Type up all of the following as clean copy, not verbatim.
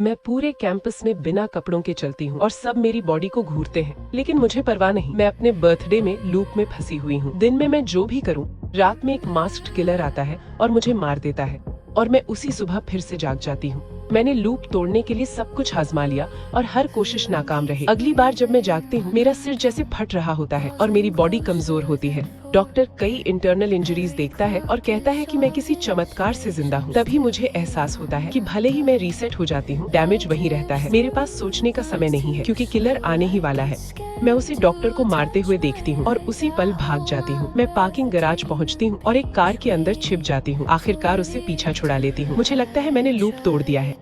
मैं पूरे कैंपस में बिना कपड़ों के चलती हूँ और सब मेरी बॉडी को घूरते हैं, लेकिन मुझे परवाह नहीं। मैं अपने बर्थडे में लूप में फंसी हुई हूँ। दिन में मैं जो भी करूँ, रात में एक मास्क्ड किलर आता है और मुझे मार देता है और मैं उसी सुबह फिर से जाग जाती हूँ। मैंने लूप तोड़ने के लिए सब कुछ आजमा लिया और हर कोशिश नाकाम रही। अगली बार जब मैं जागती हूँ, मेरा सिर जैसे फट रहा होता है और मेरी बॉडी कमजोर होती है। डॉक्टर कई इंटरनल इंजरीज देखता है और कहता है कि मैं किसी चमत्कार से जिंदा हूँ। तभी मुझे एहसास होता है कि भले ही मैं रीसेट हो जाती हूँ, डैमेज वहीं रहता है। मेरे पास सोचने का समय नहीं है क्योंकि किलर आने ही वाला है। मैं उसे डॉक्टर को मारते हुए देखती हूँ और उसी पल भाग जाती हूँ। मैं पार्किंग गैराज पहुँचती हूँ और एक कार के अंदर छिप जाती हूँ। आखिरकार उससे पीछा छुड़ा लेती हूँ। मुझे लगता है मैंने लूप तोड़ दिया है।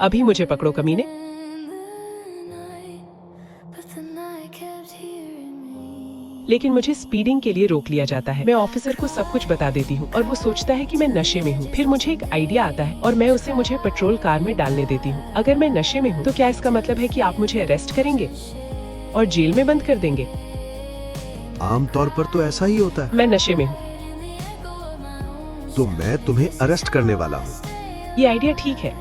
अभी मुझे पकड़ो कमीने। लेकिन मुझे स्पीडिंग के लिए रोक लिया जाता है। मैं ऑफिसर को सब कुछ बता देती हूँ और वो सोचता है कि मैं नशे में हूँ। फिर मुझे एक आइडिया आता है और मैं उसे मुझे पेट्रोल कार में डालने देती हूँ। अगर मैं नशे में हूँ तो क्या इसका मतलब है कि आप मुझे अरेस्ट करेंगे और जेल में बंद कर देंगे? आमतौर पर तो ऐसा ही होता है। मैं नशे में हूँ। तो मैं तुम्हें अरेस्ट करने वाला हूँ। ये आइडिया ठीक है।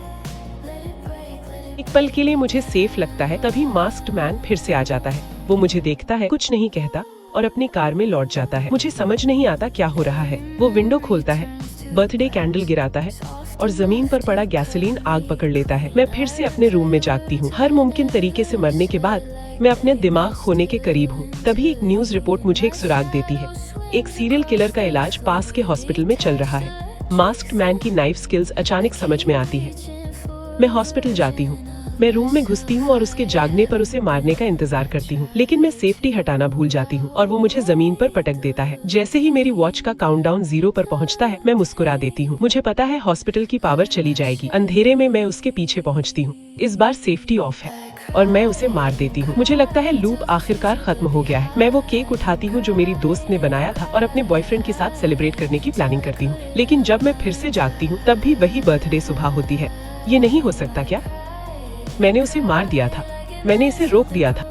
एक पल के लिए मुझे सेफ लगता है, तभी मास्क्ड मैन फिर से आ जाता है। वो मुझे देखता है, कुछ नहीं कहता और अपनी कार में लौट जाता है। मुझे समझ नहीं आता क्या हो रहा है। वो विंडो खोलता है, बर्थडे कैंडल गिराता है और जमीन पर पड़ा गैसोलीन आग पकड़ लेता है। मैं फिर से अपने रूम में जागती हूँ। हर मुमकिन तरीके से मरने के बाद मैं अपने दिमाग खोने के करीब हूँ। तभी एक न्यूज रिपोर्ट मुझे एक सुराग देती है। एक सीरियल किलर का इलाज पास के हॉस्पिटल में चल रहा है। मास्क्ड मैन की नाइफ स्किल्स अचानक समझ में आती है। मैं हॉस्पिटल जाती हूँ। मैं रूम में घुसती हूँ और उसके जागने पर उसे मारने का इंतजार करती हूँ, लेकिन मैं सेफ्टी हटाना भूल जाती हूँ और वो मुझे जमीन पर पटक देता है। जैसे ही मेरी वॉच का काउंटडाउन 0 पर पहुँचता है, मैं मुस्कुरा देती हूँ। मुझे पता है हॉस्पिटल की पावर चली जाएगी। अंधेरे में मैं उसके पीछे पहुँचती हूँ। इस बार सेफ्टी ऑफ है और मैं उसे मार देती हूँ। मुझे लगता है लूप आखिरकार खत्म हो गया है। मैं वो केक उठाती हूँ जो मेरी दोस्त ने बनाया था और अपने बॉयफ्रेंड के साथ सेलिब्रेट करने की प्लानिंग करती हूँ। लेकिन जब मैं फिर से जागती हूँ, तब भी वही बर्थडे सुबह होती है। ये नहीं हो सकता क्या? मैंने उसे मार दिया था। मैंने इसे रोक दिया था।